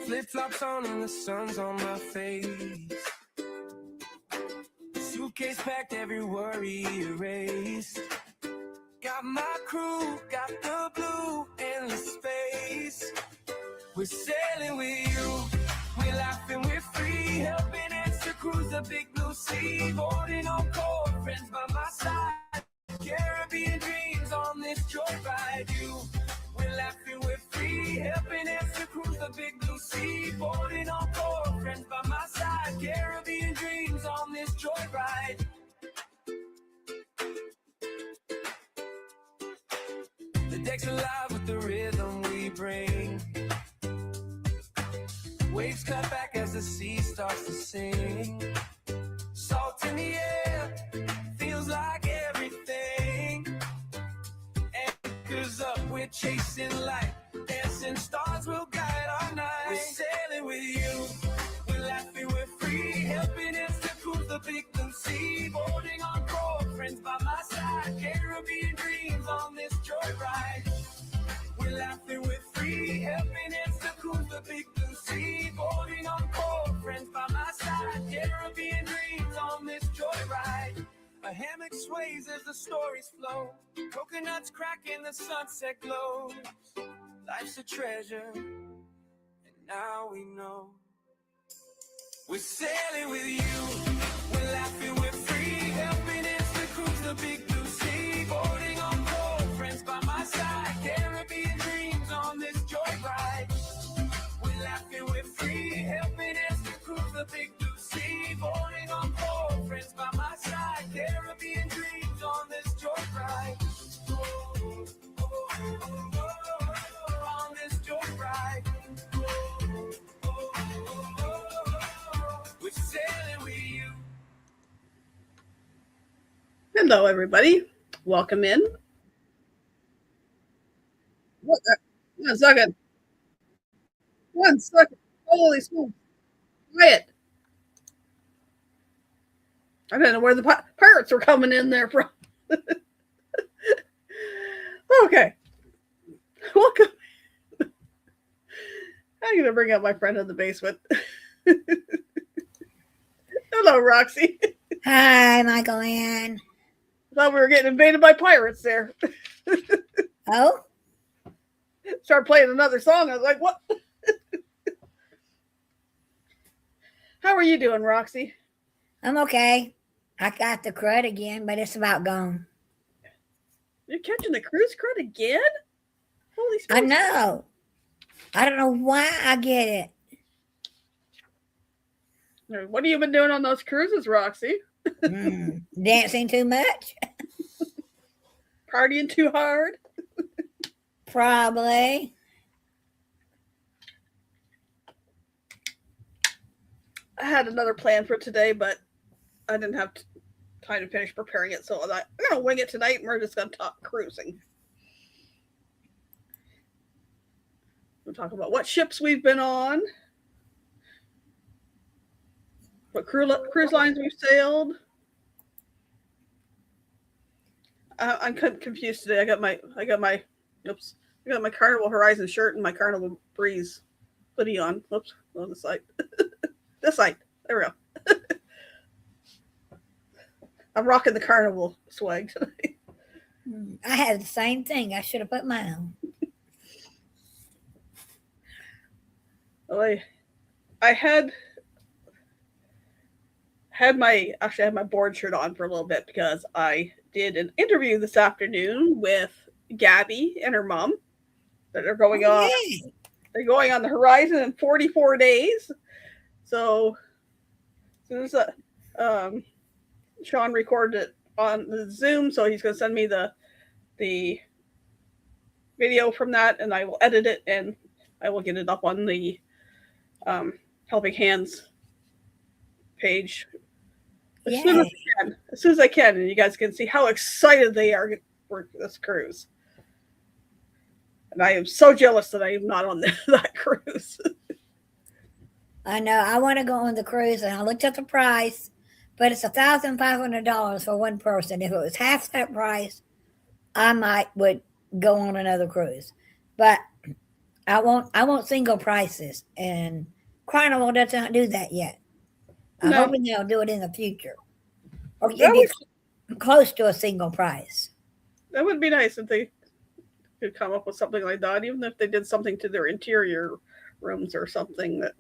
Flip-flops on and the sun's on my face. Suitcase packed, every worry erased. Got my crew, got the blue, endless space. We're sailing with you, we're laughing, we're free. Helping us to cruise the big blue sea. Boarding on cold, friends by my side. Caribbean dreams on this joyride. We're laughing, we're free. Helping us to cruise the big blue sea. Boarding on cold, friends by my side. Caribbean dreams on this joyride. The deck's alive with the rhythm we bring. Waves cut back as the sea starts to sing. Salt in the air, feels like everything. Anchors up, we're chasing light. Dancing stars will guide our night. We're sailing with you, we're laughing, we're free. Helping us to cruise the big blue sea. Boarding on board, friends by my side. Caribbean dreams on this joyride. We're laughing, we're free. Helping us to cruise the big blue sea. Boarding on board, friends by my side. Caribbean dreams on this joyride. A hammock sways as the stories flow. Coconuts crack in the sunset glows. Life's a treasure, and now we know. We're sailing with you, we're laughing, we're free. Helping us to cruise the big blue sea. Boarding on board, friends by my side. Caribbean dreams on this joyride. We're laughing, we're free. Helping us to cruise the big blue sea. Boarding on board, friends by my side. Caribbean dreams on this joyride. On this joyride. We're sailing with you. Hello, everybody. Welcome in. What? 1 second. 1 second. Holy smokes. Quiet. I don't know where the pirates were coming in there from. Okay. Welcome. I'm going to bring up my friend in the basement. Hello, Roxy. Hi, Michael Ann. Thought we were getting invaded by pirates there. Oh? Started playing another song. I was like, what? How are you doing, Roxy? I'm okay. I got the crud again, but it's about gone. You're catching the cruise crud again? Holy smokes. I know. I don't know why I get it. What have you been doing on those cruises, Roxy? Dancing too much? Partying too hard? Probably. I had another plan for today, but I didn't have time to finish preparing it, so I'm going to wing it tonight, and we're just going to talk cruising. We'll talk about what ships we've been on, what cruise lines we've sailed. I'm confused today. I got my Carnival Horizon shirt and my Carnival Breeze hoodie on. Oops, on the side. This side. There we go. I'm rocking the Carnival swag tonight. I had the same thing. I should have put mine on. Well, I had my board shirt on for a little bit because I did an interview this afternoon with Gabby and her mom that are going on. They're going on the Horizon in 44 days. So as soon as Sean recorded it on the Zoom, so he's going to send me the video from that, and I will edit it and I will get it up on the Helping Hands page as soon as I can, and you guys can see how excited they are for this cruise. And I am so jealous that I am not on that cruise. I know. I want to go on the cruise, and I looked at the price, but it's $1,500 for one person. If it was half that price, I would go on another cruise. But I want single prices, and Carnival doesn't do that yet. I'm No, hoping they'll do it in the future, or that give you would close to a single price. that would be nice if they could come up with something like that, even if they did something to their interior rooms or something that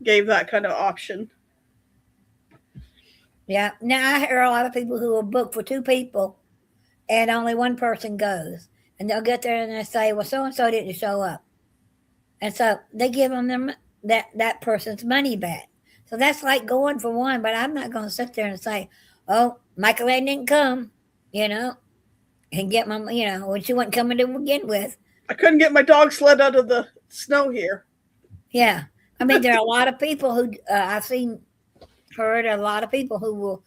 gave that kind of option. Yeah. Now I hear a lot of people who will book for two people and only one person goes. And they'll get there and they say, well, so and so didn't show up. And so they give them that person's money back. So that's like going for one, but I'm not going to sit there and say, oh, Michael Ann didn't come, you know, and get my, when she wasn't coming to begin with. I couldn't get my dog sled out of the snow here. Yeah. I mean, there are a lot of people who I've heard a lot of people who will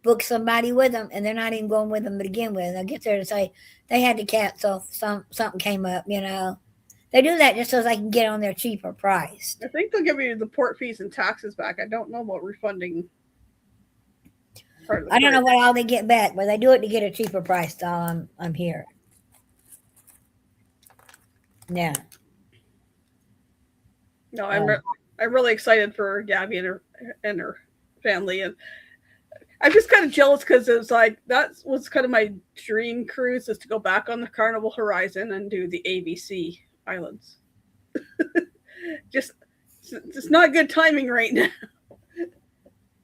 book somebody with them and they're not even going with them to begin with. They'll get there and say they had to cancel, something came up, They do that just so they can get on their cheaper price. I think they'll give you the port fees and taxes back. I don't know about refunding part of the I don't know freight. what all they get back, but they do it to get a cheaper price. So I'm here. Yeah. No, I'm really excited for Gabby and her family, and I'm just kind of jealous because it was like that was kind of my dream cruise is to go back on the Carnival Horizon and do the ABC Islands. just not good timing right now.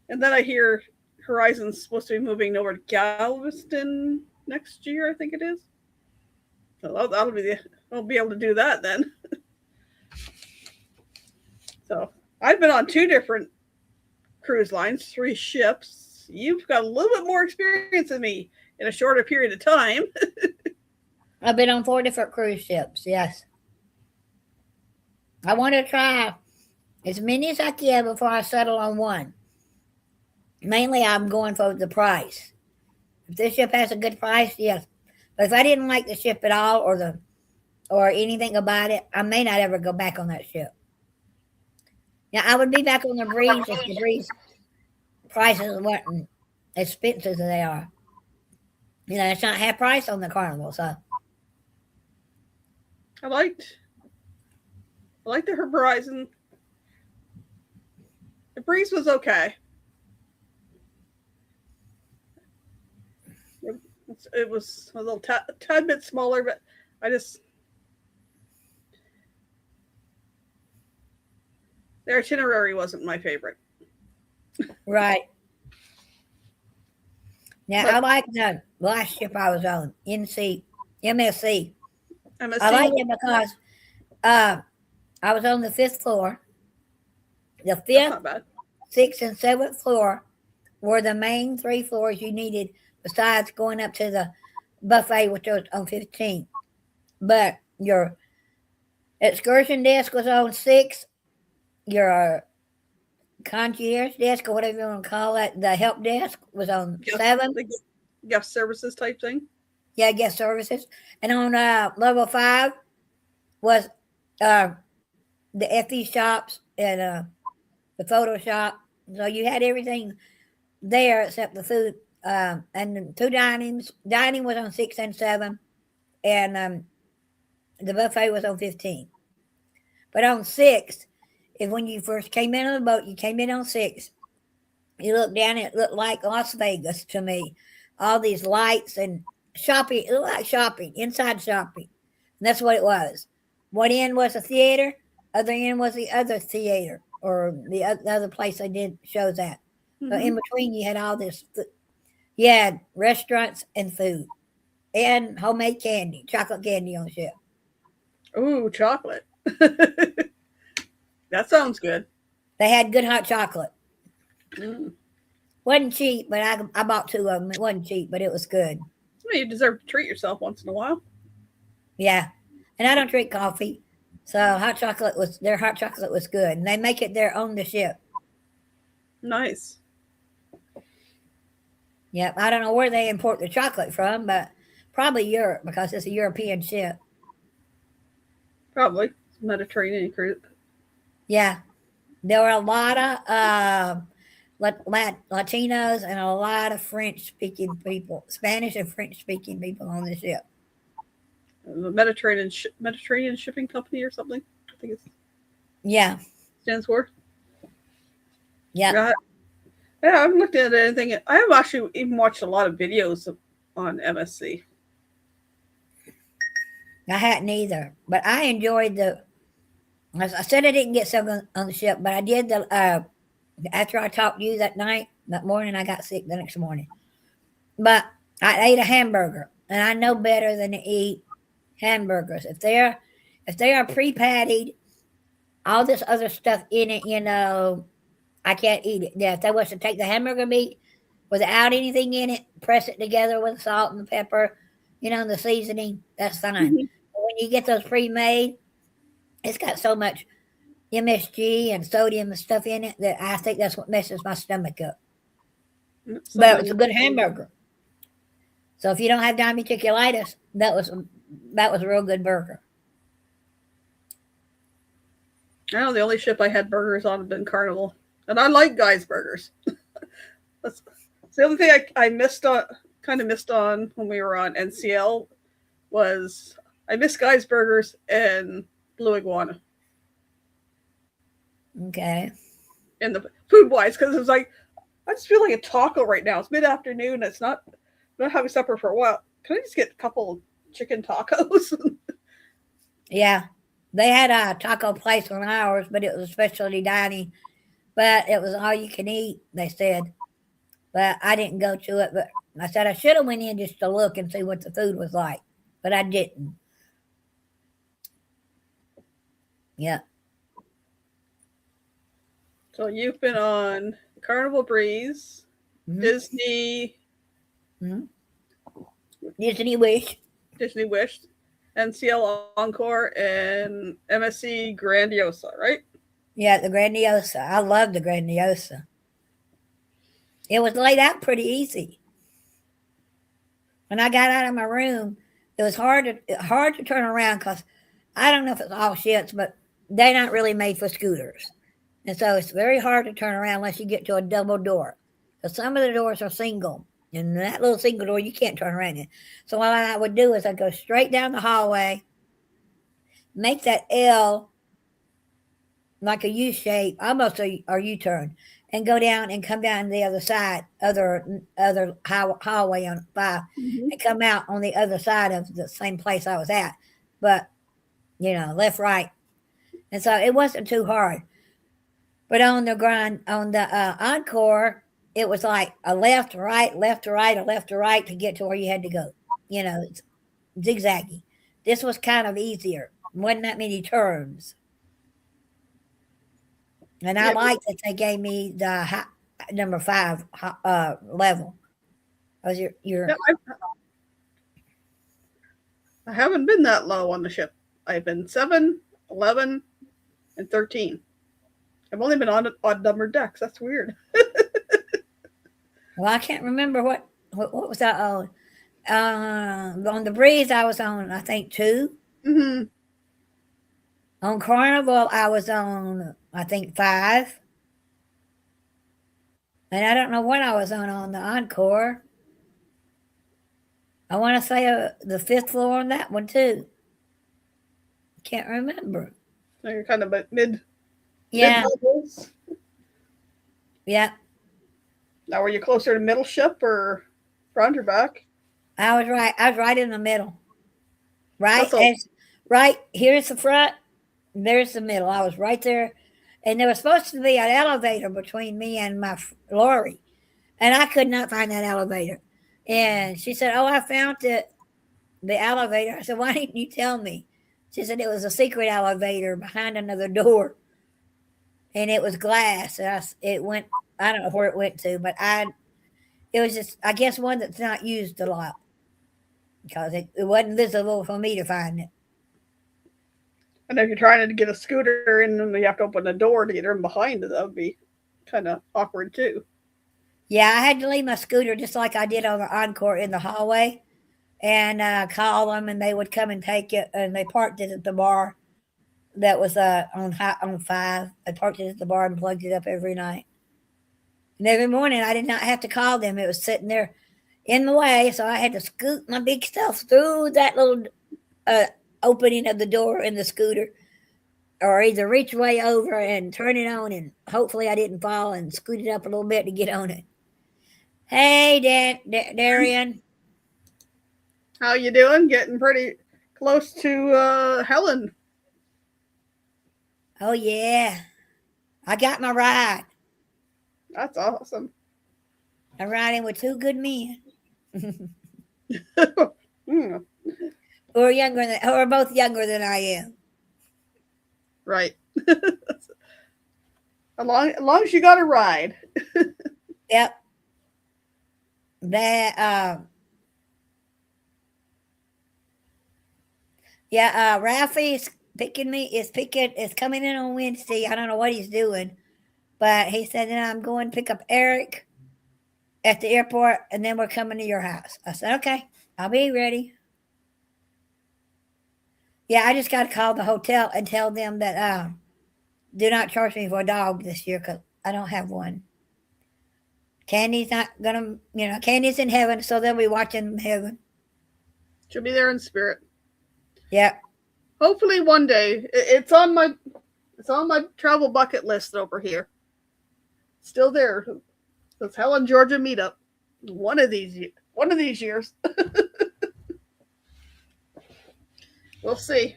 And then I hear Horizon's supposed to be moving over to Galveston next year, I think it is. So I'll be able to do that then. So I've been on 2 different cruise lines, 3 ships. You've got a little bit more experience than me in a shorter period of time. I've been on 4 different cruise ships. Yes. I want to try as many as I can before I settle on one. Mainly, I'm going for the price. If this ship has a good price, yes. But if I didn't like the ship at all or anything about it, I may not ever go back on that ship. Now, I would be back on the Breeze if the Breeze prices weren't as expensive as they are. It's not half price on the Carnival, so. I liked the Horizon. The Breeze was okay. It was a little tad bit smaller, but their itinerary wasn't my favorite. Right. Now, But I like the last ship I was on, MSC. MSC, I like it because I was on the 5th floor. The that's 5th, not bad. 6th, and 7th floor were the main 3 floors you needed besides going up to the buffet, which was on 15. But your excursion desk was on 6. Your concierge desk, or whatever you want to call it, the help desk was on 7. The guest services type thing. Yeah, guest services. And on level 5 was the FE shops and the photo shop. So you had everything there except the food. And the 2 dinings. Dining was on 6 and 7. And the buffet was on 15. But on 6, if when you first came in on the boat, you came in on 6. You looked down, it looked like Las Vegas to me. All these lights and shopping. It looked like shopping, inside shopping. And that's what it was. One end was a theater, other end was the other theater, or the other place they did shows at. So in between, you had all this. You had restaurants and food, and homemade candy, chocolate candy on the ship. Ooh, chocolate. That sounds good. They had good hot chocolate. Mm. Wasn't cheap, but I bought 2 of them. It wasn't cheap, but it was good. Well, you deserve to treat yourself once in a while. Yeah, and I don't drink coffee, so their hot chocolate was good, and they make it there on the ship. Nice. Yep, I don't know where they import the chocolate from, but probably Europe because it's a European ship. Probably Mediterranean cruise. Yeah, there were a lot of Latinos and a lot of French-speaking people, Spanish and French-speaking people on the ship. the Mediterranean Shipping Company or something. I think it Yeah. stands for. Yeah. Yeah, yeah. I haven't looked at anything. I have actually even watched a lot of videos on MSC. I hadn't either, but I enjoyed the. As I said, I didn't get some on the ship, but I did the. After I talked to you that morning, I got sick the next morning. But I ate a hamburger, and I know better than to eat hamburgers. If they are pre-patted, all this other stuff in it, I can't eat it. Yeah, if they was to take the hamburger meat without anything in it, press it together with salt and pepper, and the seasoning, that's fine. Mhm. But when you get those pre-made, it's got so much MSG and sodium and stuff in it that I think that's what messes my stomach up. But it's Something. a good hamburger. So if you don't have diverticulitis, that was a real good burger. I know the only ship I had burgers on had been Carnival, and I like Guy's burgers. That's, that's the only thing I missed on, kind of missed on when we were on NCL was I missed Guy's burgers and Blue Iguana Okay. in the food wise because it was like I just feel like a taco right now. It's mid afternoon. It's not having supper for a while. Can I just get a couple chicken tacos? Yeah. They had a taco place on ours, but it was specialty dining. But it was all you can eat, they said. But I didn't go to it. But I said I should have went in just to look and see what the food was like. But I didn't. Yeah. So you've been on Carnival Breeze, Mm-hmm. Disney, Mm-hmm. Disney Wish. Disney Wish, NCL Encore, and MSC Grandiosa, right? Yeah, the Grandiosa. I love the Grandiosa. It was laid out pretty easy. When I got out of my room, it was hard to turn around because I don't know if it's all shits, but they're not really made for scooters. And so it's very hard to turn around unless you get to a double door. Because some of the doors are single. And that little single door, you can't turn around in. So what I would do is I'd go straight down the hallway, make that L like a U shape, almost a U turn, and go down and come down the other side, other hallway on 5, Mm-hmm. and come out on the other side of the same place I was at. But, left, right. And so it wasn't too hard. But on the Encore, it was like a left, right, left to right, a left to right to get to where you had to go. It's zigzaggy. This was kind of easier. Wasn't that many turns. And I Yeah, like that they gave me the number 5 level. Was yeah, I haven't been that low on the ship. I've been 7, 11, and 13. I've only been on odd numbered decks. That's weird. well, I can't remember what was that on. On the Breeze, I was on I think 2. Mm-hmm. On Carnival, I was on I think 5, and I don't know what I was on the Encore. I want to say the 5th floor on that one too. Can't remember. So you're kind of at mid Yeah, levels. yeah. Now, were you closer to middle ship or front or back? I was right. I was right in the middle. Right That's all. right. Here's the front. There's the middle. I was right there, and there was supposed to be an elevator between me and my Lori, and I could not find that elevator. And she said, "Oh, I found the elevator." I said, "Why didn't you tell me?" She said it was a secret elevator behind another door, and it was glass. And it went. I don't know where it went to, but it was just I guess one that's not used a lot because it wasn't visible for me to find it. And if you're trying to get a scooter in and you have to open the door to get in behind it, that would be kind of awkward too. Yeah, I had to leave my scooter just like I did on the Encore in the hallway and call them, and they would come and take it. And they parked it at the bar that was on 5. They parked it at the bar and plugged it up every night. And every morning I did not have to call them. It was sitting there in the way, so I had to scoot my big stuff through that little opening of the door in the scooter, or either reach way over and turn it on, and hopefully I didn't fall and scoot it up a little bit to get on it. Hey, Darian. How you doing? Getting pretty close to Helen. Oh yeah, I got my ride. That's awesome. I'm riding with two good men. Mm, Who are both younger than I am. right. As long as you got a ride. Yep. That yeah, Ralphie is coming in on Wednesday. I don't know what he's doing, but he said that I'm going to pick up Eric at the airport, and then we're coming to your house. I said, okay, I'll be ready. Yeah, I just got to call the hotel and tell them that do not charge me for a dog this year because I don't have one. Candy's not gonna, Candy's in heaven, so they'll be watching heaven. She'll be there in spirit. Yep. Hopefully one day. It's on my travel bucket list over here. Still there. It's Helen, Georgia meetup. One of these years. We'll see.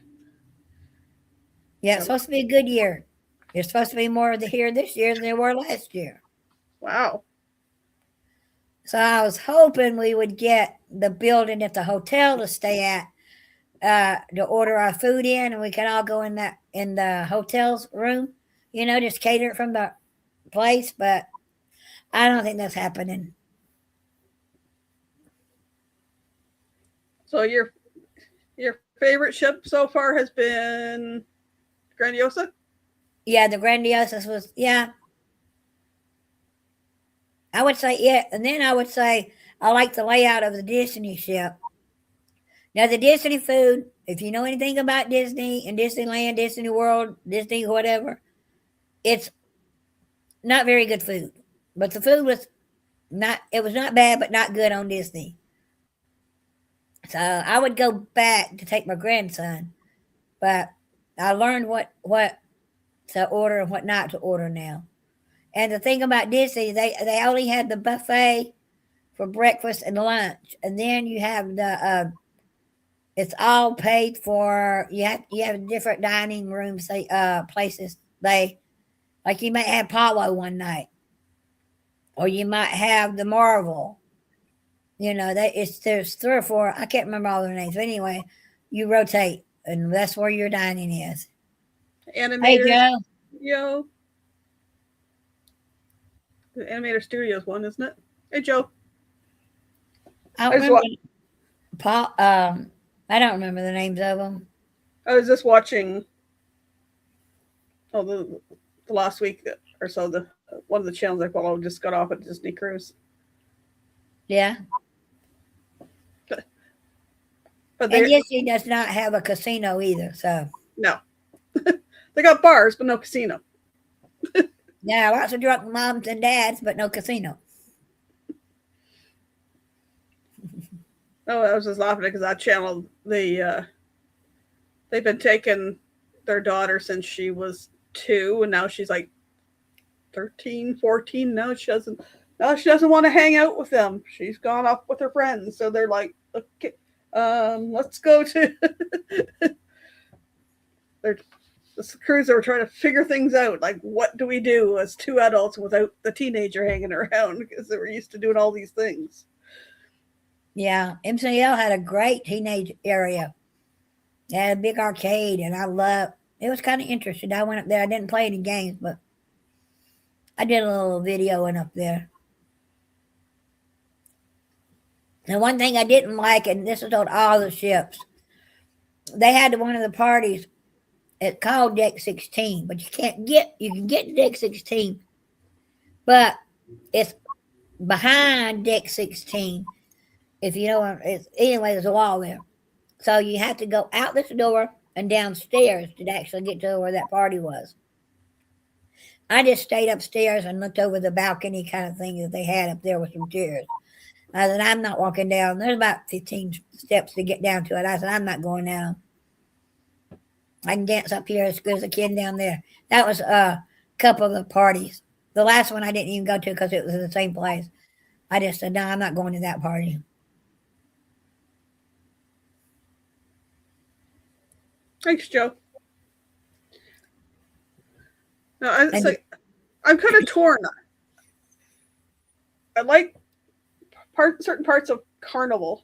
Yeah, it's supposed to be a good year. There's supposed to be more here this year than there were last year. Wow. So I was hoping we would get the building at the hotel to stay at to order our food in, and we could all go in the hotel's room, just cater it from the place. But I don't think that's happening. So your favorite ship so far has been Grandiosa? Yeah, the Grandiosa was, yeah. I would say, yeah. And then I would say I like the layout of the Disney ship. Now, the Disney food, if you know anything about Disney and Disneyland, Disney World, Disney whatever, it's not very good food. But the food was not bad, but not good on Disney. So I would go back to take my grandson. But I learned what to order and what not to order now. And the thing about Disney, they only had the buffet for breakfast and lunch, and then you have the it's all paid for. You have different dining rooms, places. They like you might have Apollo one night, or you might have the Marvel. There's 3 or 4. I can't remember all their names, but anyway, you rotate, and that's where your dining is. Animator Hey, Joe. Studio. The Animator Studios one, isn't it? Hey, Joe. I don't remember. Paul. I don't remember the names of them. I was just watching. The last week or so, one of the channels I follow just got off at Disney Cruise. Yeah. But and Disney does not have a casino either, so. No. They got bars, but no casino. Yeah, lots of drunk moms and dads, but no casino. Oh, I was just laughing because that channel, they've been taking their daughter since she was 2, and now she's like 13, 14. Now she doesn't want to hang out with them. She's gone off with her friends, so they're like, okay, let's go to. The cruiser were trying to figure things out, like what do we do as 2 adults without the teenager hanging around, because they were used to doing all these things. Yeah, MCL had a great teenage area. They had a big arcade, and it was kind of interesting. I went up there. I didn't play any games, but I did a little videoing up there. And one thing I didn't like, and this is on all the ships, they had one of the parties. It's called Deck 16, but you can get to Deck 16, but it's behind Deck 16. If you know, anyway, there's a wall there. So you have to go out this door and downstairs to actually get to where that party was. I just stayed upstairs and looked over the balcony kind of thing that they had up there with some chairs. I said, I'm not walking down. There's about 15 steps to get down to it. I said, I'm not going down. I can dance up here as good as a kid down there. That was a couple of the parties. The last one I didn't even go to because it was in the same place. I just said, no, I'm not going to that party. Thanks, Joe. No, I'm kind of torn. I like certain parts of Carnival,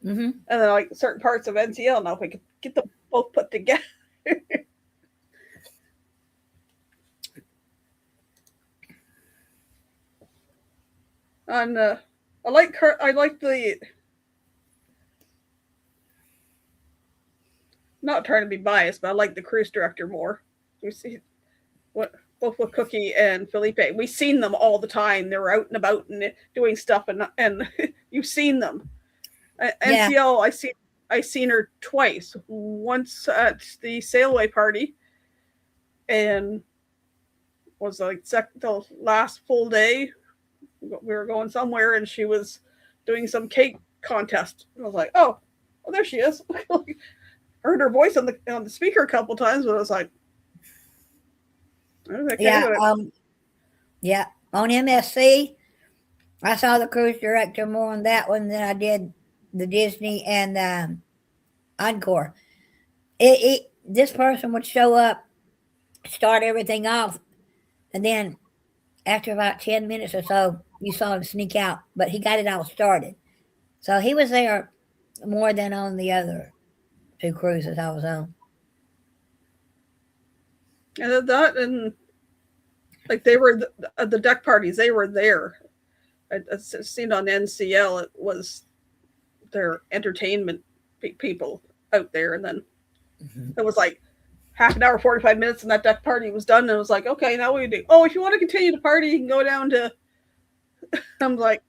Mm-hmm. and then I like certain parts of NCL. Now, if we could get them both put together. And I like the, not trying to be biased, but I like the cruise director more. We see what both with Cookie and Felipe. We've seen them all the time. They're out and about and doing stuff, and you've seen them. Yeah. NCL, I seen her twice. Once at the Sailaway party, and was like the last full day. We were going somewhere, and she was doing some cake contest. I was like, oh, there she is. Heard her voice on the speaker a couple times, but I was like, okay, Yeah. Yeah. On MSC, I saw the cruise director more on that one than I did the Disney and Encore. This person would show up, start everything off, and then after about 10 minutes or so, you saw him sneak out, but he got it all started. So he was there more than on the other two cruises I was on. and that, and like they were the deck parties, they were there. I seen on NCL, it was their entertainment people out there, and then it was like half an hour, 45 minutes, and that deck party was done. And it was like, okay, now what do you do? Oh, if you want to continue the party, you can go down to. I'm like,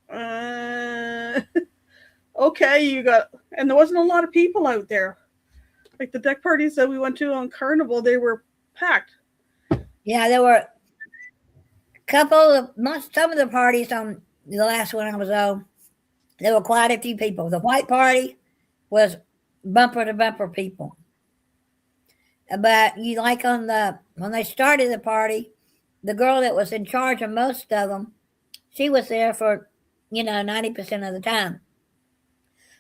okay, you got, and there wasn't a lot of people out there. Like the deck parties that we went to on Carnival, they were packed. Yeah, there were some of the parties on the last one I was on. There were quite a few people. The white party was bumper to bumper people. But you like when they started the party, the girl that was in charge of most of them, she was there for 90% of the time.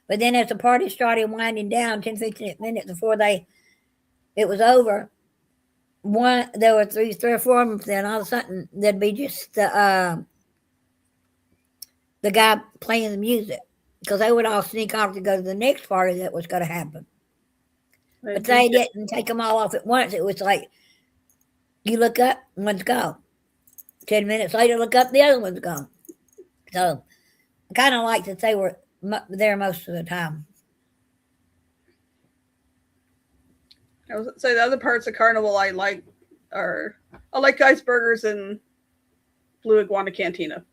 But then as the party started winding down, 10-15 minutes before it was over, there were three or four of them. Then all of a sudden there'd be just the guy playing the music, because they would all sneak off to go to the next party that was going to happen. But they didn't take them all off at once. It was like you look up, one's gone. 10 minutes later, look up, the other one's gone. So I kind of liked that they were there most of the time. I was say the other parts of Carnival I like Guys Burgers and Blue Iguana Cantina.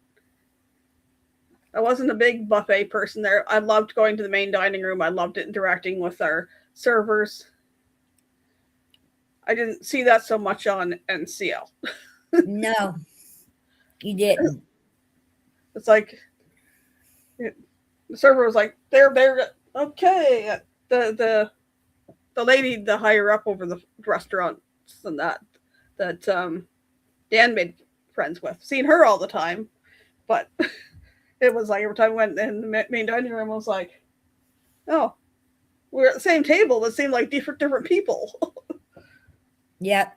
I wasn't a big buffet person there. I loved going to the main dining room. I loved interacting with our servers. I didn't see that so much on NCL. No, you didn't. It's like the server was like, "There, okay." The lady, the higher up over the restaurants and that Dan made friends with, seeing her all the time, but it was like every time I went in the main dining room, I was like, "Oh, we're at the same table, but it seemed like different people." Yep.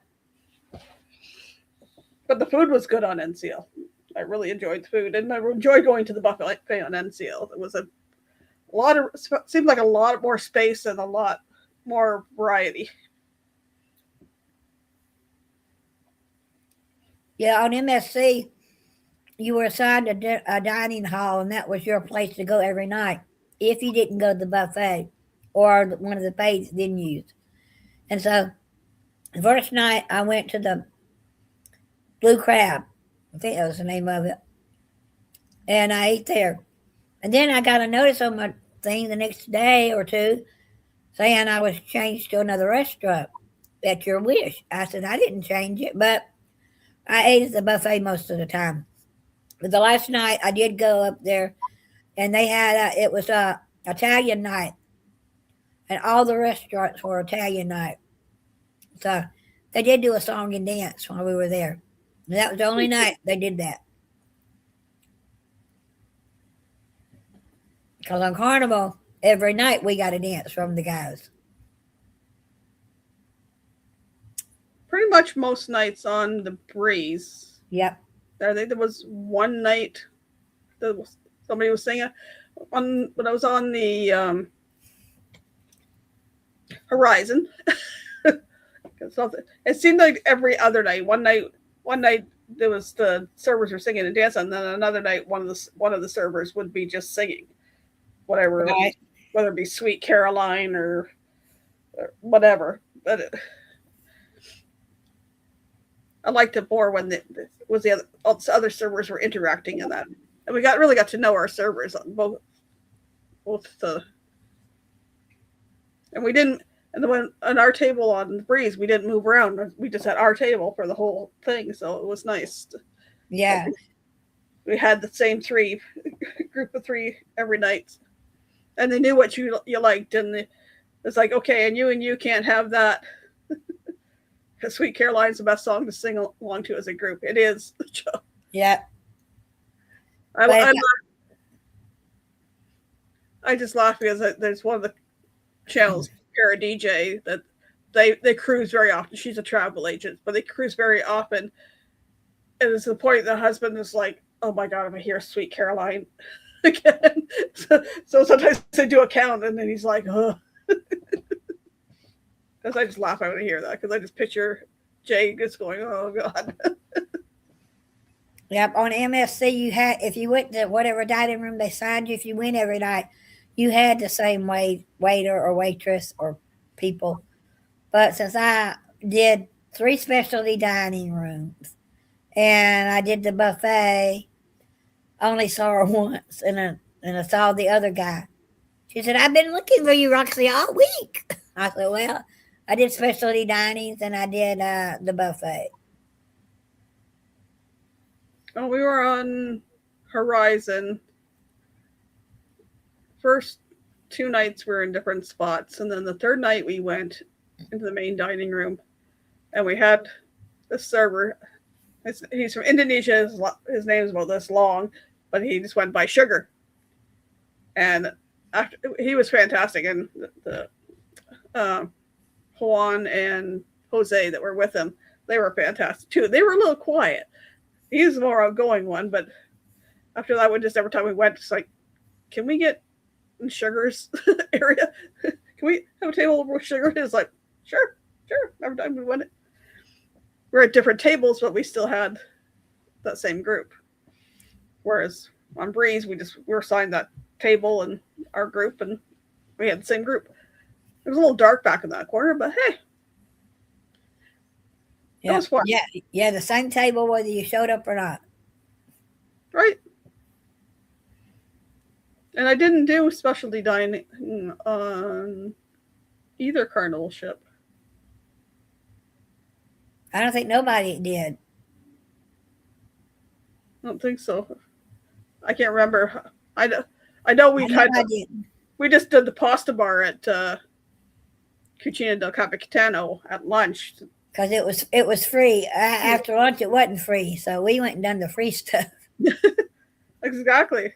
But the food was good on NCL. I really enjoyed the food, and I enjoyed going to the buffet on NCL. It was seemed like a lot more space and a lot more variety. Yeah, on MSC, you were assigned a dining hall, and that was your place to go every night if you didn't go to the buffet or one of the buffets didn't use. And so the first night I went to the Blue Crab. I think that was the name of it. And I ate there. And then I got a notice on my thing the next day or two saying I was changed to another restaurant at your wish. I said, I didn't change it, but I ate at the buffet most of the time. But the last night I did go up there and they had it was Italian night, and all the restaurants were Italian night. So they did do a song and dance while we were there. And that was the only night they did that. Because on Carnival, every night we got a dance from the guys. Pretty much most nights on the Breeze. Yep. I think there was one night that somebody was singing when I was on the Horizon. It seemed like every other night. One night there was the servers were singing and dancing, and then another night one of the servers would be just singing, whatever, Right. whether it be Sweet Caroline or whatever. But I liked it more when all the other servers were interacting in that, and we really got to know our servers on both and we didn't. And when on our table on the Breeze, we didn't move around. We just had our table for the whole thing, so it was nice. Yeah. We had the same group of three every night, and they knew what you liked, and it's like, okay, and you can't have that. Because Sweet Caroline's the best song to sing along to as a group. It is. Yeah. I just laugh because there's one of the channels, Kara DJ, that they cruise very often. She's a travel agent, but they cruise very often. And it's the point the husband is like, oh my God, I'm going to hear Sweet Caroline again. So sometimes they do a count, and then he's like, oh. Because I just laugh when I hear that, because I just picture Jay just going, oh God. Yep. On MSC, you had, if you went to whatever dining room they signed you, if you went every night, you had the same waiter or waitress or people. But since I did 3 specialty dining rooms and I did the buffet, I only saw her once, and I saw the other guy. She said, I've been looking for you, Roxy, all week. I said, well, I did specialty dinings and I did the buffet. Oh, we were on Horizon. First 2 nights we were in different spots, and then the third night we went into the main dining room, and we had the server. He's from Indonesia. His name's about this long, but he just went by Sugar. And he was fantastic, and the Juan and Jose that were with him, they were fantastic too. They were a little quiet. He's the more outgoing one, but after that, every time we went, it's like, can we get in Sugar's area? Can we have a table over with Sugar? It's like, sure. Every time we went, we're at different tables, but we still had that same group. Whereas on Breeze, we were assigned that table and our group, and we had the same group. It was a little dark back in that corner, but hey. Yeah. That was fun. Yeah, the same table whether you showed up or not. Right. And I didn't do specialty dining on either Carnival ship. I don't think nobody did. I don't think so. I can't remember. I know we just did the pasta bar at Cucina del Capitano at lunch. Because it was free. After lunch, it wasn't free. So we went and done the free stuff. Exactly.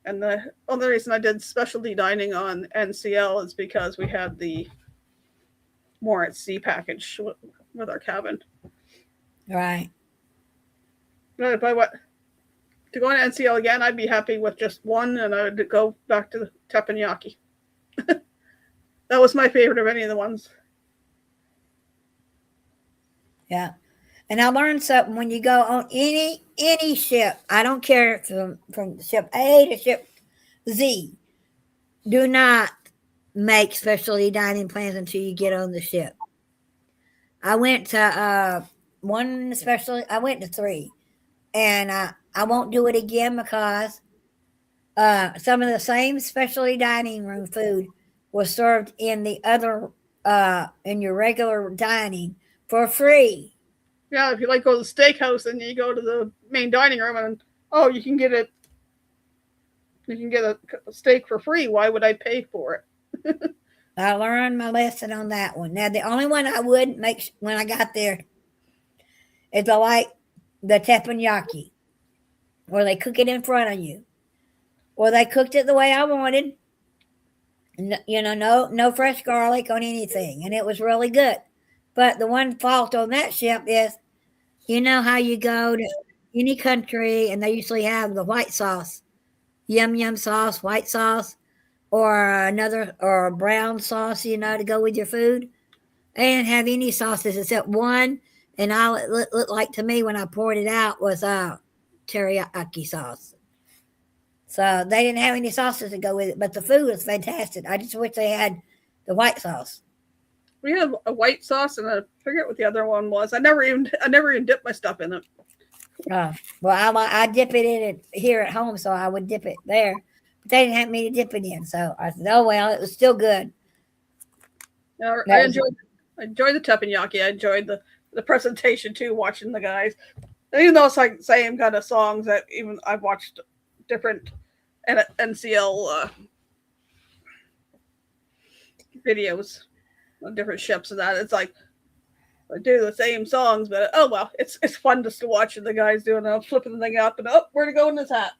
And the only reason I did specialty dining on NCL is because we had the more at sea package with our cabin. Right. But if I went to go on NCL again, I'd be happy with just one, and I would go back to the teppanyaki. That was my favorite of any of the ones. Yeah. And I learned something when you go on any ship. I don't care from ship A to ship Z. Do not make specialty dining plans until you get on the ship. I went to I went to 3, and I won't do it again because some of the same specialty dining room food was served in the other in your regular dining for free. Yeah, if you like go to the steakhouse and you go to the main dining room and you can get it You can get a steak for free. Why would I pay for it? I learned my lesson on that one. Now, the only one I would make when I got there is I like the teppanyaki, where they cook it in front of you, or they cooked it the way I wanted. No fresh garlic on anything, and it was really good. But the one fault on that ship is, you know how you go to any country and they usually have the white sauce, yum yum sauce, white sauce, or another or a brown sauce, to go with your food. They didn't have any sauces except one, and all it looked like to me when I poured it out was teriyaki sauce. So they didn't have any sauces to go with it, but the food was fantastic. I just wish they had the white sauce. We have a white sauce, and I forget what the other one was. I never even dipped my stuff in it. Well, I dip it in it here at home, so I would dip it there. But they didn't have me to dip it in, so I said, "Oh well, it was still good." I enjoyed the teppanyaki. I enjoyed the presentation too, watching the guys. And even though it's like the same kind of songs that even I've watched different NCL videos on different ships and that, it's like I do the same songs, but oh well, it's fun just to watch the guys doing it, flipping the thing up and where to go in this hat.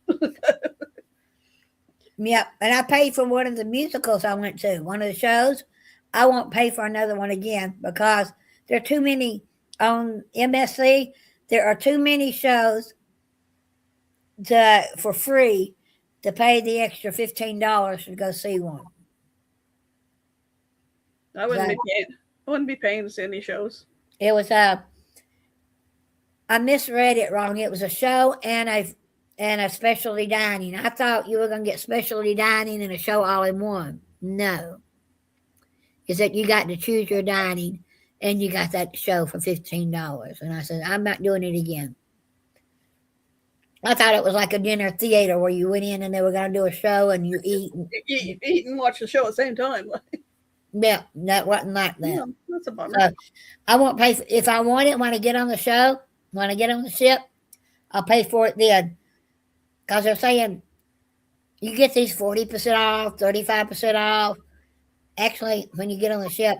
Yep, and I paid for one of the musicals I went to, one of the shows. I won't pay for another one again because there are too many on MSC. There are too many shows for free to pay the extra $15 to go see one. I wouldn't be paying to see any shows. It was I misread it wrong. It was a show and a specialty dining. I thought you were going to get specialty dining and a show all in one. No. Is that you got to choose your dining and you got that show for $15. And I said, I'm not doing it again. I thought it was like a dinner theater where you went in and they were going to do a show and you eat. Eat and watch the show at the same time. Yeah, that wasn't like that. Yeah, that's a bummer. So I won't pay if I want it when I get on the show, when I get on the ship, I'll pay for it then. Because they're saying you get these 40% off, 35% off. Actually, when you get on the ship,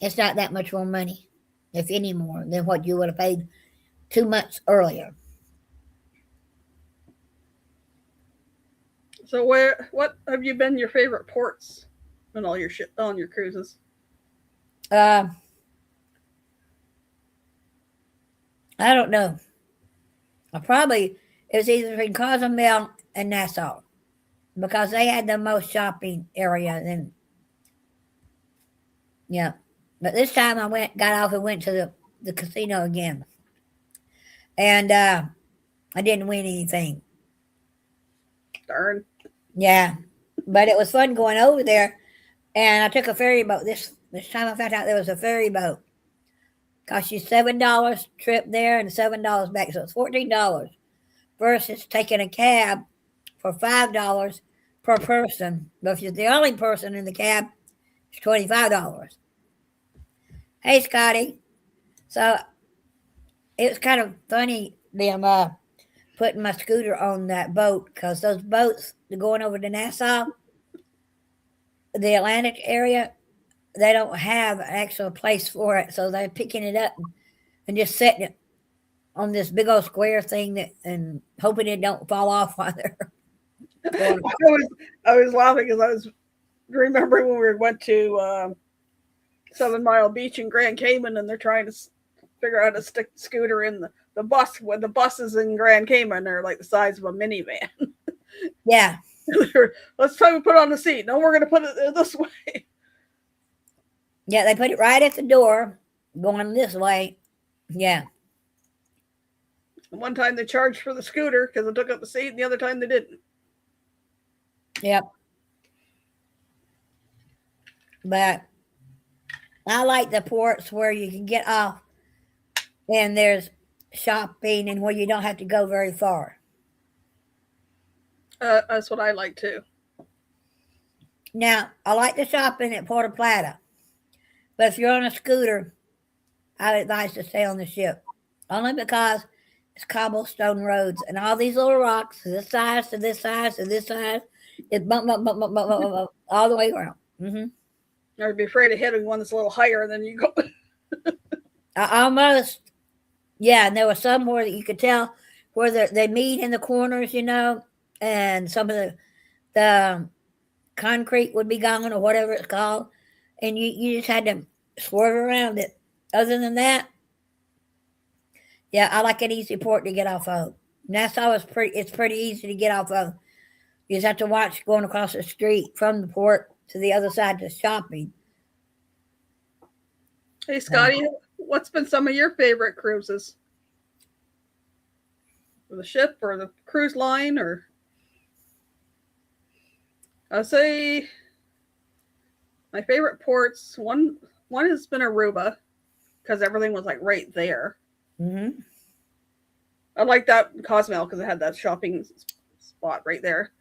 it's not that much more money, if any more, than what you would have paid 2 months earlier. So, what have you been your favorite ports on all your on your cruises? I don't know. It was either between Cozumel and Nassau because they had the most shopping area. Yeah. But this time I got off and went to the casino again. And I didn't win anything. Darn. Yeah. But it was fun going over there. And I took a ferry boat. This time I found out there was a ferry boat. Cost you $7 trip there and $7 back. So it's $14 versus taking a cab for $5 per person. But if you're the only person in the cab, it's $25. Hey, Scotty. So it was kind of funny them putting my scooter on that boat because those boats going over to Nassau, the Atlantic area, they don't have an actual place for it. So they're picking it up and just setting it on this big old square thing and hoping it don't fall off while they're I was laughing because I was remembering when we went to 7 Mile Beach in Grand Cayman and they're trying to figure out how to stick the scooter in the bus when the buses in Grand Cayman are like the size of a minivan. Yeah. Let's try to put it on the seat. No, we're going to put it this way. Yeah, they put it right at the door going this way. Yeah. One time they charged for the scooter because it took up the seat, and the other time they didn't. Yep. But I like the ports where you can get off and there's shopping and where you don't have to go very far. That's what I like too. Now, I like the shopping at Puerto Plata. But if you're on a scooter, I would advise to stay on the ship. Only because it's cobblestone roads and all these little rocks, this size to this size to this size. It bump, all the way around. I'd be afraid of hitting one that's a little higher, and then you go. Almost. Yeah, and there was some where you could tell where they meet in the corners, and some of the concrete would be gone or whatever it's called, and you just had to swerve around it. Other than that, yeah, I like an easy port to get off of. Nassau is it's pretty easy to get off of. You just have to watch going across the street from the port to the other side to shopping. Hey, Scotty, what's been some of your favorite cruises? The ship or the cruise line, or I'll say my favorite ports. One has been Aruba because everything was like right there. Mm-hmm. I like that Cozumel because it had that shopping spot right there.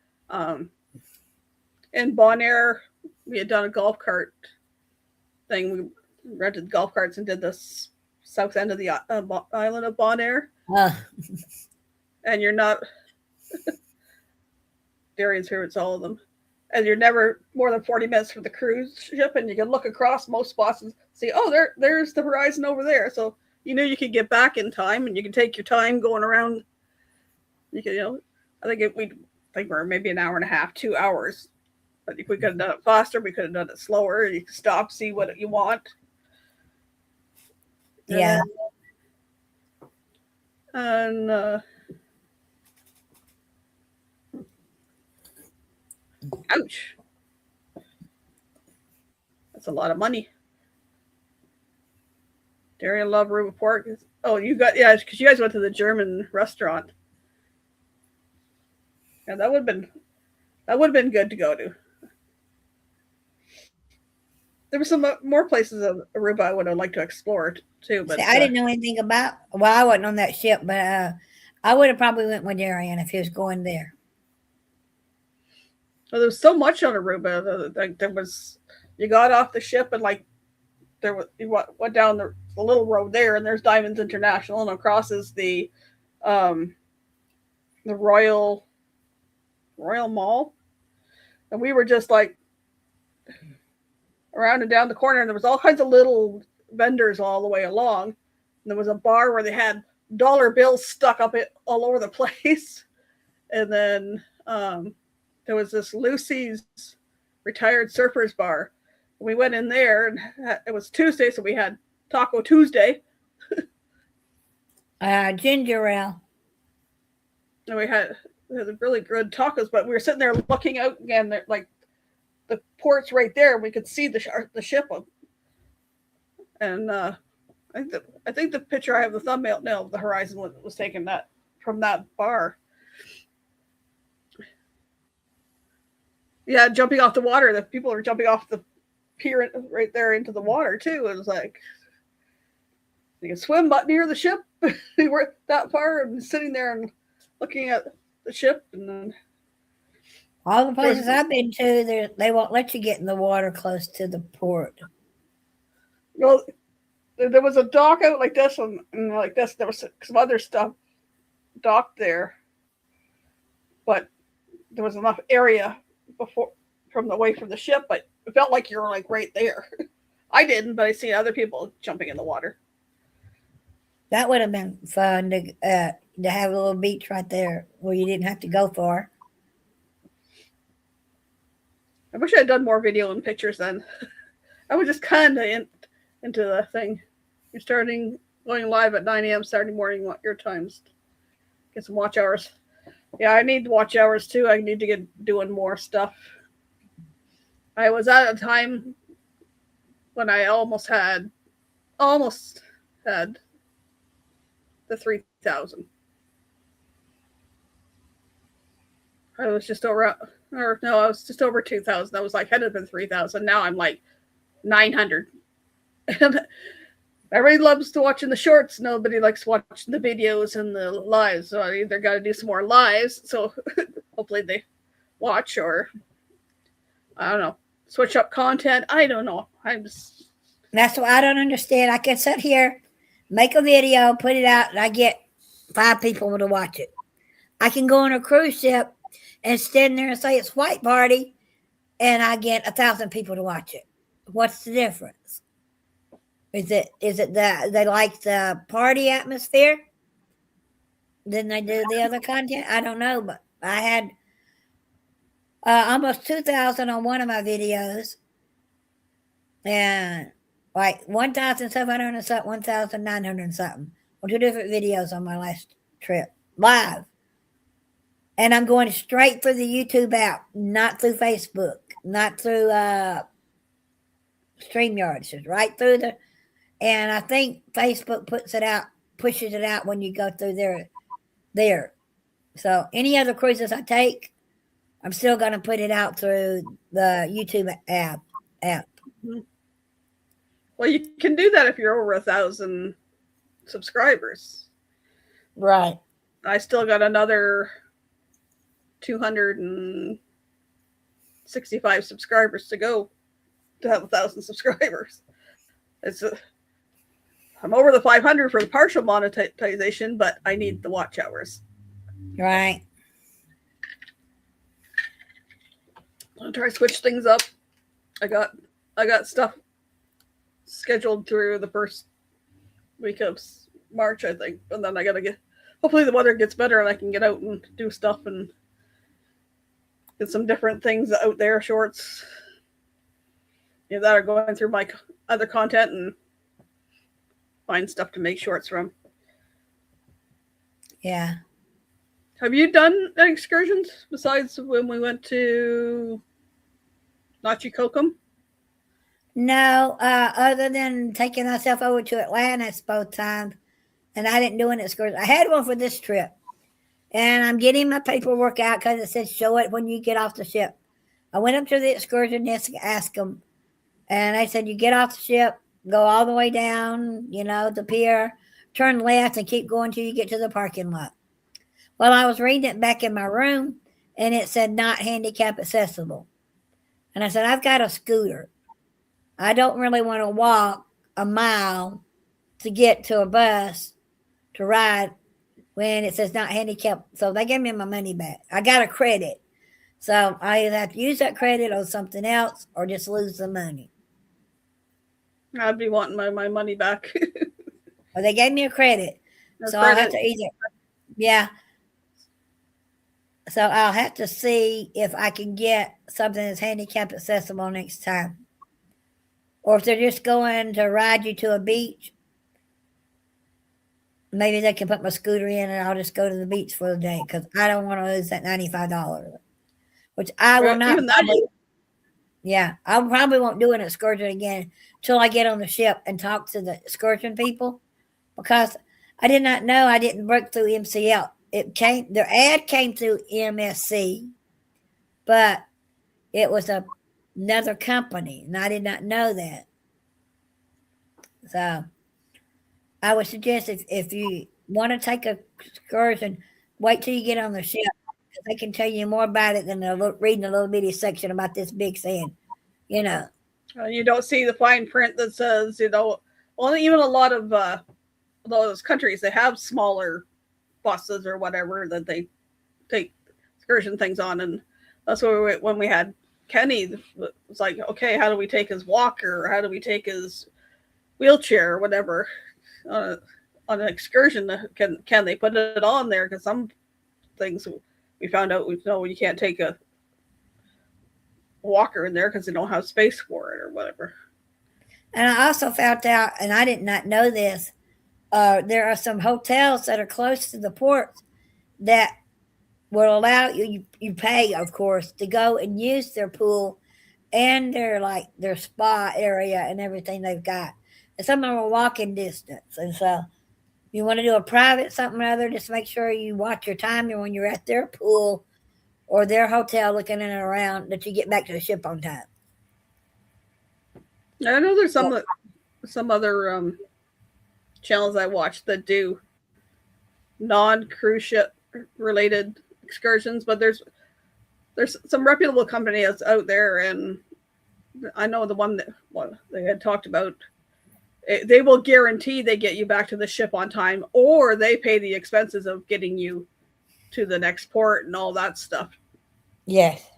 In Bonaire, we had done a golf cart thing. We rented golf carts and did this south end of the island of Bonaire. And you're not Darian's favorites, all of them. And you're never more than 40 minutes from the cruise ship, and you can look across most spots and see, oh, there's the horizon over there. So you knew you could get back in time, and you can take your time going around. You can, I think we're maybe an hour and a half, 2 hours. But if we could have done it faster, we could have done it slower. You could stop, see what you want. Yeah. And ouch. That's a lot of money. Darian loved Aruba pork. Oh, because you guys went to the German restaurant. Yeah, that would have been good to go to. There were some more places of Aruba I would have liked to explore too. But see, I didn't know anything about. Well, I wasn't on that ship, but I would have probably went with Darian if he was going there. Well, there was so much on Aruba. Like there was, you got off the ship and like you went down the little road there, and there's Diamonds International, and across is the Royal Mall, and we were just like around and down the corner, and there was all kinds of little vendors all the way along. And there was a bar where they had dollar bills stuck up it all over the place, and then there was this Lucy's Retired Surfers Bar. We went in there, and it was Tuesday, so we had Taco Tuesday. Ginger ale. And we had really good tacos, but we were sitting there looking out again, like the port's right there. We could see the ship. And I think the picture I have, the thumbnail now of the horizon was taken from that bar. Yeah, jumping off the water. The people are jumping off the pier right there into the water too. It was like you can swim but near the ship. We were that far and sitting there and looking at the ship. And then all the places I've been to, they won't let you get in the water close to the port. Well, there was a dock out like this and like this. There was some other stuff docked there, but there was enough area from the ship, but it felt like you were like right there. I didn't, but I seen other people jumping in the water. That would have been fun to have a little beach right there where you didn't have to go far. I wish I had done more video and pictures then. I was just kind of into the thing. You're going live at 9 a.m. Saturday morning, your times. Get some watch hours. Yeah, I need watch hours too. I need to get doing more stuff. I was at a time when I almost had the 3,000. I was just over, I was just over 2,000. I was like headed for 3,000. Now I'm like 900. And everybody loves to watching the shorts. Nobody likes watching the videos and the lives. So I either got to do some more lives. So hopefully they watch, or I don't know, switch up content. I don't know. That's what I don't understand. I can sit here, make a video, put it out, and I get 5 people to watch it. I can go on a cruise ship, and stand there and say it's white party, and I get 1,000 people to watch it. What's the difference? Is it that they like the party atmosphere? Then they do the other content? I don't know, but I had almost 2,000 on one of my videos, and like 1,700 and something, 1,900 and something on 2 different videos on my last trip live. And I'm going straight through the YouTube app, not through Facebook, not through StreamYard. It's just right through the. And I think Facebook pushes it out when you go through there. So any other cruises I take, I'm still going to put it out through the YouTube app. Well, you can do that if you're over 1,000 subscribers. Right. I still got another 265 subscribers to go to have 1,000 subscribers. I'm over the 500 for the partial monetization, but I need the watch hours. Right. I'll try to switch things up. I got stuff scheduled through the first week of March, I think, and then I gotta hopefully the weather gets better and I can get out and do stuff and get some different things out there, shorts, that are going through my other content, and find stuff to make shorts from. Yeah. Have you done excursions besides when we went to Nachikokum? No, other than taking myself over to Atlantis both times, and I didn't do an excursion. I had one for this trip, and I'm getting my paperwork out because it says show it when you get off the ship. I went up to the excursion desk and asked them, and they said you get off the ship, go all the way down, the pier, turn left, and keep going till you get to the parking lot. Well, I was reading it back in my room, and it said not handicap accessible. And I said, I've got a scooter. I don't really want to walk a mile to get to a bus to ride when it says not handicapped. So they gave me my money back. I got a credit. So I either have to use that credit on something else or just lose the money. I'd be wanting my money back. Well, they gave me a credit. I'll have to yeah. So I'll have to see if I can get something that's handicap accessible next time. Or if they're just going to ride you to a beach, maybe they can put my scooter in and I'll just go to the beach for the day because I don't want to lose that $95, which I will not. Yeah, I probably won't do an excursion again until I get on the ship and talk to the excursion people, because I did not know I didn't break through MCL. Their ad came through MSC, but it was another company, and I did not know that. So I would suggest if you want to take an excursion, wait till you get on the ship. They can tell you more about it than reading a little bitty section about this big saying, You don't see the fine print that says, well, even a lot of those countries, they have smaller buses or whatever that they take excursion things on. And that's when we had Kenny, it was like, okay, how do we take his walker? How do we take his wheelchair or whatever on an excursion? Can they put it on there? Because some things we found out, you can't take a walker in there because they don't have space for it or whatever. And I also found out, and I did not know this, there are some hotels that are close to the ports that will allow you pay, of course, to go and use their pool and their spa area and everything they've got. And some of them are walking distance. And so you want to do a private something or other, just make sure you watch your time when you're at their pool or their hotel looking in and around, that you get back to the ship on time. I know there's some other channels I watch that do non-cruise ship related excursions, but there's some reputable companies out there, and I know the one that they had talked about. They will guarantee they get you back to the ship on time, or they pay the expenses of getting you to the next port and all that stuff Yes.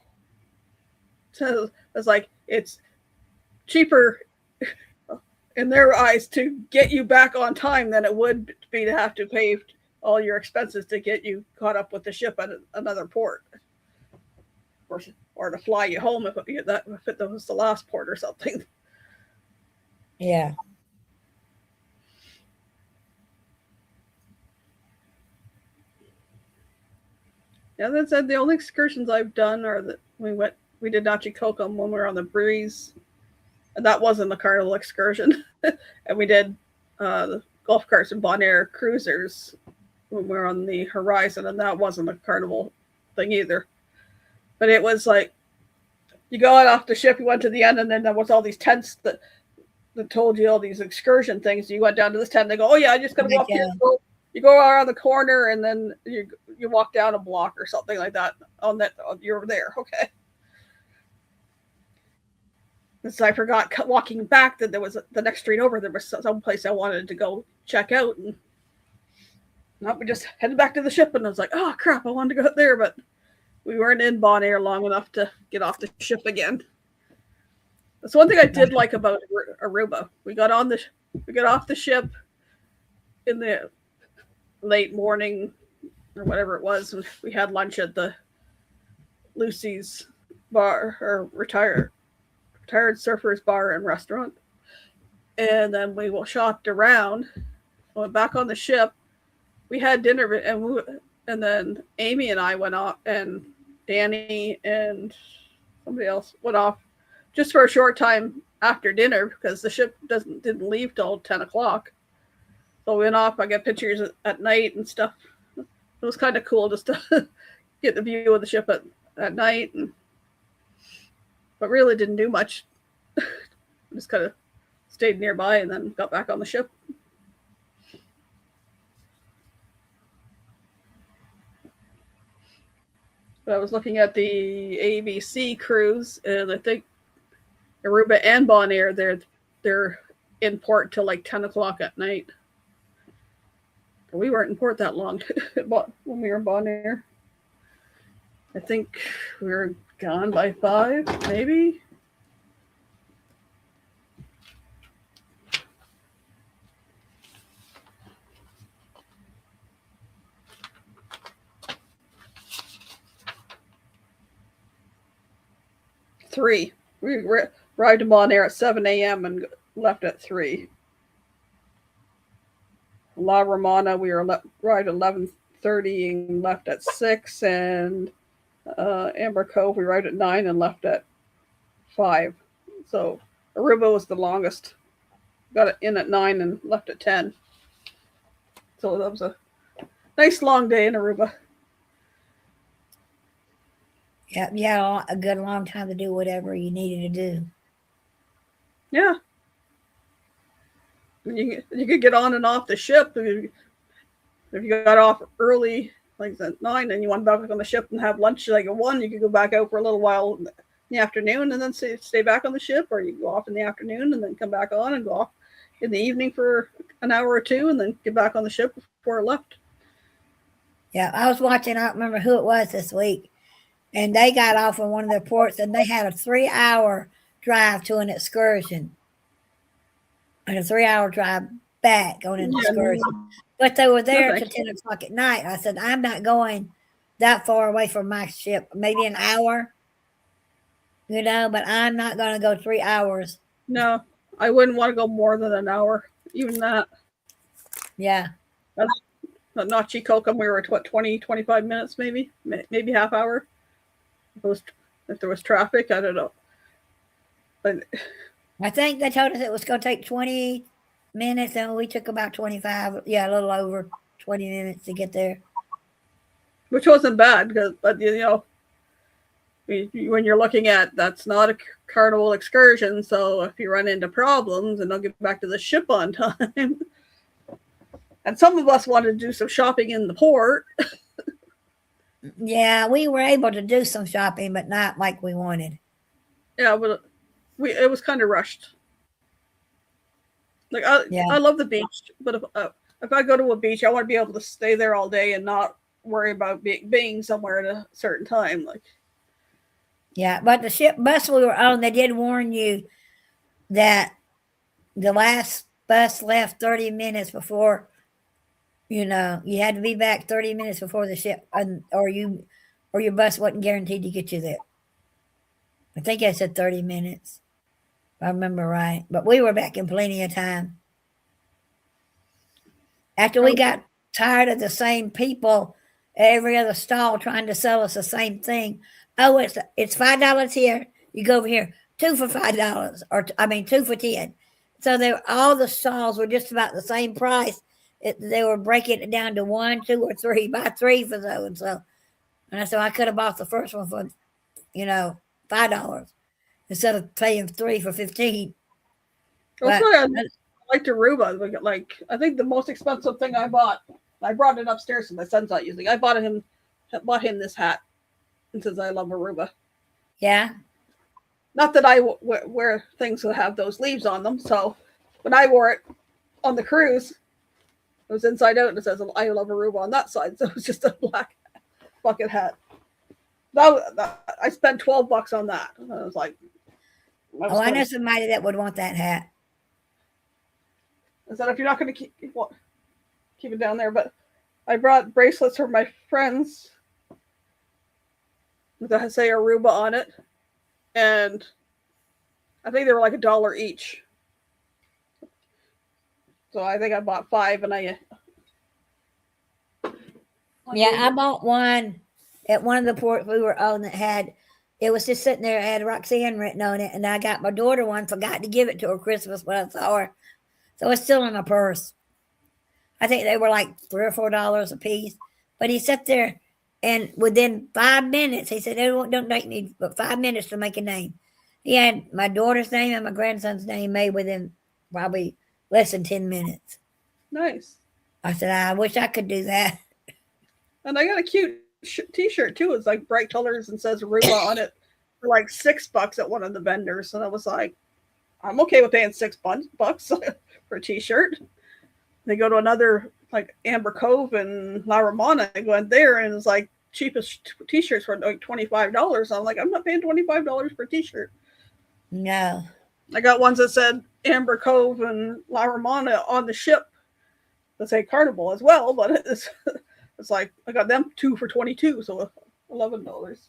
So it's like it's cheaper in their eyes to get you back on time than it would be to have to pay all your expenses to get you caught up with the ship at another port, or to fly you home if it was the last port or something. Yeah. Yeah, that's the only excursions I've done are that we did Nachikokum when we were on the breeze, and that wasn't the carnival excursion. And we did the golf carts and Bonaire cruisers when we were on the horizon, and that wasn't a carnival thing either. But it was like you got off the ship, you went to the end, and then there was all these tents that told you all these excursion things. You went down to this tent, and they go, "Oh yeah, I just got to go up here." You go around the corner, and then you walk down a block or something like that. On that, you're there. Okay. So I forgot walking back that there was the next street over. There was some place I wanted to go check out, and we just headed back to the ship. And I was like, "Oh crap, I wanted to go there," but we weren't in Bonaire long enough to get off the ship again. That's one thing I did like about Aruba. We got off the ship in the late morning or whatever it was. We had lunch at the Lucy's bar, or retired surfers bar and restaurant, and then we shopped around, went back on the ship. We had dinner, and then Amy and I went off, and Danny and somebody else went off just for a short time after dinner because the ship didn't leave till 10 o'clock. So we went off. I got pictures at night and stuff. It was kind of cool just to get the view of the ship at night, but really didn't do much. Just kind of stayed nearby and then got back on the ship. But I was looking at the ABC cruise, and I think Aruba and Bonaire, they're in port till like 10 o'clock at night. We weren't in port that long when we were in Bonaire. I think we were gone by 5, maybe. Three. We arrived in Bonaire at 7 a.m. and left at 3. La Romana, we arrived at 11:30 and left at 6. And Amber Cove, we arrived at 9 and left at 5. So Aruba was the longest. Got in at 9 and left at 10. So that was a nice long day in Aruba. Yeah, you had a good long time to do whatever you needed to do. Yeah. You could get on and off the ship. If you got off early, like at 9, and you want to back on the ship and have lunch like at 1, you could go back out for a little while in the afternoon and then stay back on the ship, or you go off in the afternoon and then come back on and go off in the evening for an hour or 2 and then get back on the ship before it left. Yeah, I was watching, I don't remember who it was this week, and they got off on one of their ports and they had a 3-hour drive to an excursion and a 3-hour drive back on an excursion. But they were there till 10 o'clock at night. I said, I'm not going that far away from my ship, maybe an hour, but I'm not going to go 3 hours. No, I wouldn't want to go more than an hour, even that. Yeah. At Nachikokum, we were at 20, 25 minutes, maybe half hour. If there was traffic, I don't know. But I think they told us it was going to take 20 minutes, and we took about 25. Yeah, a little over 20 minutes to get there. Which wasn't bad, but when you're looking at, that's not a carnival excursion, so if you run into problems and don't get back to the ship on time. And some of us wanted to do some shopping in the port. Yeah, we were able to do some shopping, but not like we wanted. Yeah, but it was kind of rushed. Like I love the beach, but if I go to a beach, I want to be able to stay there all day and not worry about being somewhere at a certain time. Like Yeah, but the ship bus we were on, they did warn you that the last bus left 30 minutes before, you had to be back 30 minutes before the ship, or your bus wasn't guaranteed to get you there. I think I said 30 minutes, if I remember right. But we were back in plenty of time. After we got tired of the same people at every other stall trying to sell us the same thing. Oh, it's $5 here. You go over here, two for $5, or I mean 2 for 10. So all the stalls were just about the same price. They were breaking it down to 1, 2, or 3. Buy 3 for so and so. And so I could have bought the first one for, $5 instead of paying 3 for 15. That's why I liked Aruba. Like I think the most expensive thing I bought, I brought it upstairs because my son's not using. I bought him this hat, and says I love Aruba. Yeah. Not that I wear things that have those leaves on them. So when I wore it on the cruise, it was inside out and it says I love Aruba on that side. So it was just a black bucket hat. I spent $12 on that. And I was like, I know somebody that would want that hat. I said, if you're not going to keep it down there, but I brought bracelets for my friends that say Aruba on it, and I think they were like $1 each. So I think I bought 5, and I bought one at one of the ports we were on that it was just sitting there, it had Roxanne written on it, and I got my daughter one, forgot to give it to her Christmas when I saw her. So it's still in my purse. I think they were like $3 or $4 a piece. But he sat there, and within 5 minutes, he said, don't take me but 5 minutes to make a name. He had my daughter's name and my grandson's name made within probably less than 10 minutes. Nice. I said, I wish I could do that. And I got a cute T-shirt too. It's like bright colors and says Aruba on it for like $6 at one of the vendors. And I was like, I'm okay with paying $6 for a T-shirt. They go to another like Amber Cove and La Romana. I go in there and it's like cheapest T-shirts for like $25. I'm like, I'm not paying $25 for a T-shirt. No. I got ones that said Amber Cove and La Romana on the ship that say Carnival as well, but it's like I got them 2 for $22, so $11.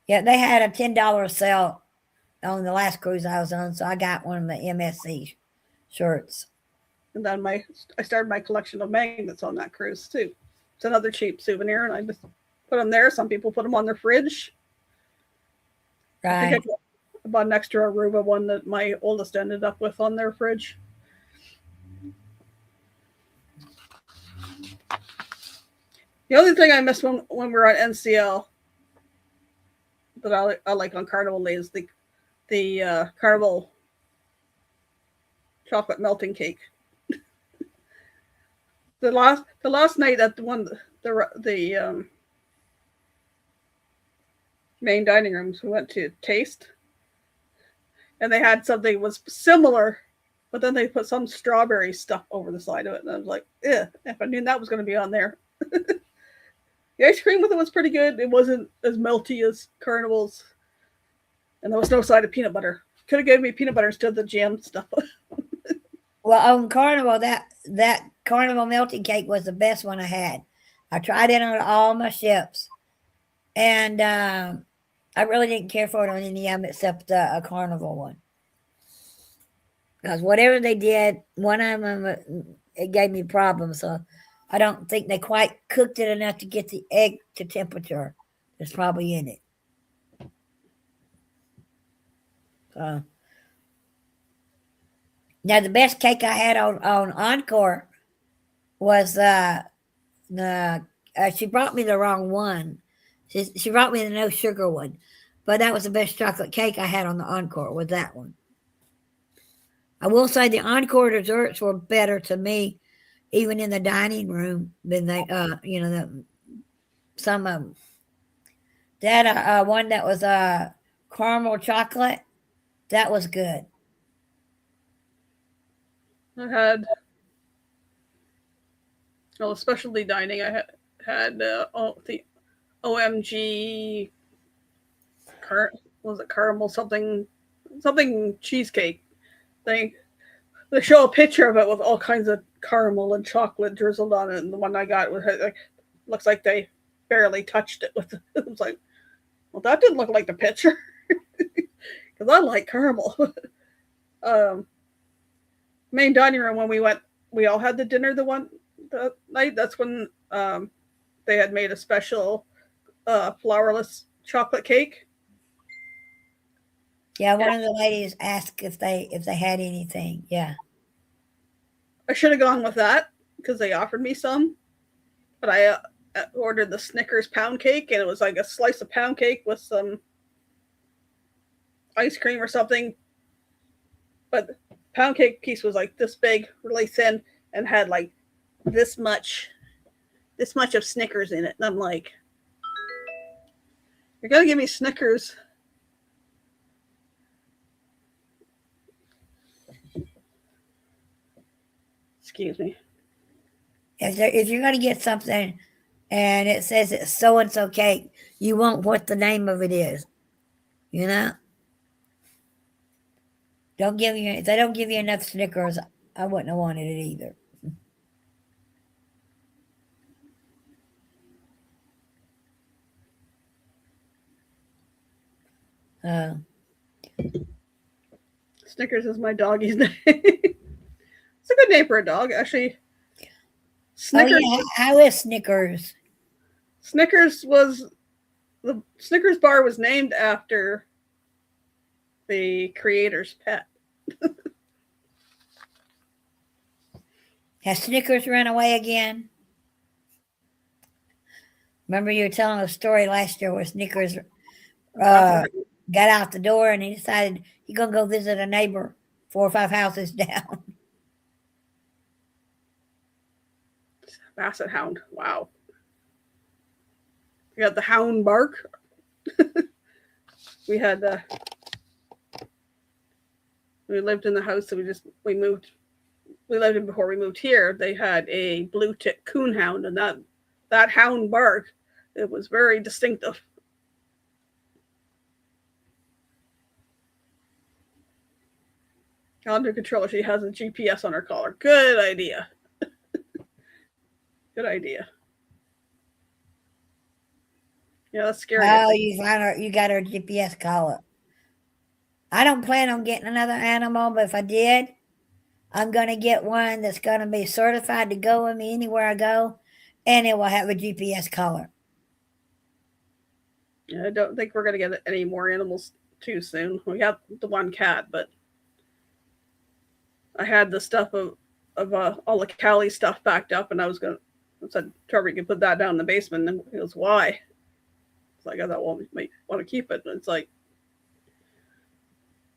Yeah, they had a $10 sale on the last cruise I was on, so I got one of the MSC shirts. And then I started my collection of magnets on that cruise too. It's another cheap souvenir, and I just put them there. Some people put them on their fridge. Right. I bought an extra Aruba one that my oldest ended up with on their fridge. The only thing I missed when we were on NCL that I like on Carnival is the Carnival chocolate melting cake. The last night at the main dining rooms we went to taste, and they had something that was similar, but then they put some strawberry stuff over the side of it, and I was like, if I knew that was going to be on there. The ice cream with it was pretty good. It wasn't as melty as Carnival's, and there was no side of peanut butter. Could have given me peanut butter instead of the jam stuff. Well, on Carnival, that Carnival melting cake was the best one I had. I tried it on all my ships, and I really didn't care for it on any of them except a Carnival one. Because whatever they did, one of them, it gave me problems. So I don't think they quite cooked it enough to get the egg to temperature that's probably in it. Now, the best cake I had on Encore was she brought me the wrong one. She brought me the no sugar one. But that was the best chocolate cake I had on the Encore, was that one. I will say the Encore desserts were better to me, even in the dining room, than they, some of them. That one that was caramel chocolate, that was good. I had specialty dining. I had the OMG caramel something cheesecake. They show a picture of it with all kinds of caramel and chocolate drizzled on it, and the one I got was like looks like they barely touched it with. It was like, well, that didn't look like the picture because I like caramel. Main dining room when we went, we all had the dinner the night. That's when they had made a special flourless chocolate cake. Yeah, one of the ladies asked if they had anything. Yeah. I should have gone with that because they offered me some, but I ordered the Snickers pound cake, and it was like a slice of pound cake with some ice cream or something. But the pound cake piece was like this big, really thin, and had like this much of Snickers in it. And I'm like, you're gonna give me Snickers? Excuse me. If you're going to get something and it says it's so-and-so cake, you want what the name of it is. You know? If they don't give you enough Snickers, I wouldn't have wanted it either. Snickers is my doggy's name. It's a good name for a dog, actually. Snickers. Oh, yeah. How is Snickers? Snickers the Snickers bar was named after the creator's pet. Has Snickers run away again? Remember you were telling a story last year where Snickers got out the door and he decided he's going to go visit a neighbor 4 or 5 houses down. Basset hound. Wow. We got the hound bark. We had we lived in the house that we lived in before we moved here. They had a blue tick coon hound, and that hound bark, it was very distinctive. Under control. She has a GPS on her collar. Good idea. Good idea. Yeah, that's scary. Oh, you got her GPS collar. I don't plan on getting another animal, but if I did, I'm going to get one that's going to be certified to go with me anywhere I go, and it will have a GPS collar. Yeah, I don't think we're going to get any more animals too soon. We have the one cat, but I had the stuff of all the Cali stuff backed up, and I said, Trevor, you can put that down in the basement. And he goes, why? It's like, I thought, well, we might want to keep it. And it's like,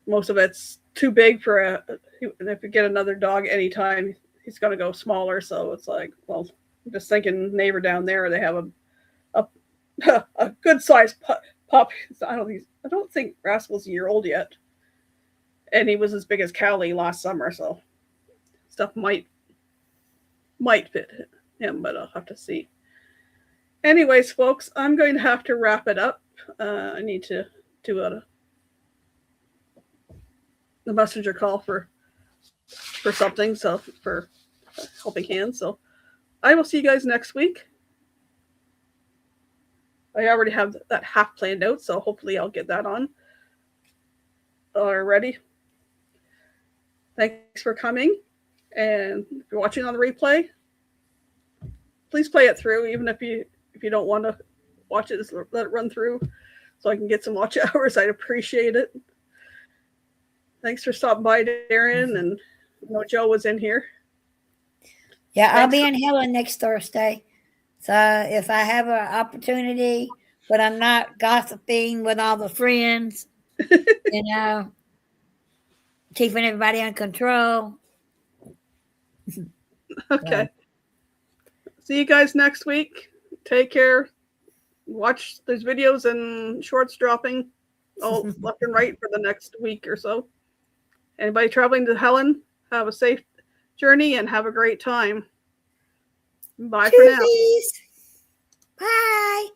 most of it's too big for if you get another dog anytime, he's going to go smaller. So it's like, well, I'm just thinking neighbor down there, they have a good sized pup. I don't think Rascal's a year old yet. And he was as big as Cali last summer. So stuff might fit him, but I'll have to see. Anyways, folks, I'm going to have to wrap it up. I need to do the messenger call for something, so for helping hands. So I will see you guys next week. I already have that half planned out, so hopefully I'll get that on already. Thanks for coming, and if you're watching on the replay, please play it through, even if you don't want to watch it, just let it run through so I can get some watch hours. I'd appreciate it. Thanks for stopping by, Darren, and Joe was in here. Yeah, I'll be in Helen next Thursday. So if I have an opportunity, but I'm not gossiping with all the friends, keeping everybody in control. Okay. See you guys next week. Take care. Watch those videos and shorts dropping all left and right for the next week or so. Anybody traveling to Helen, have a safe journey and have a great time. Bye for now. Bye.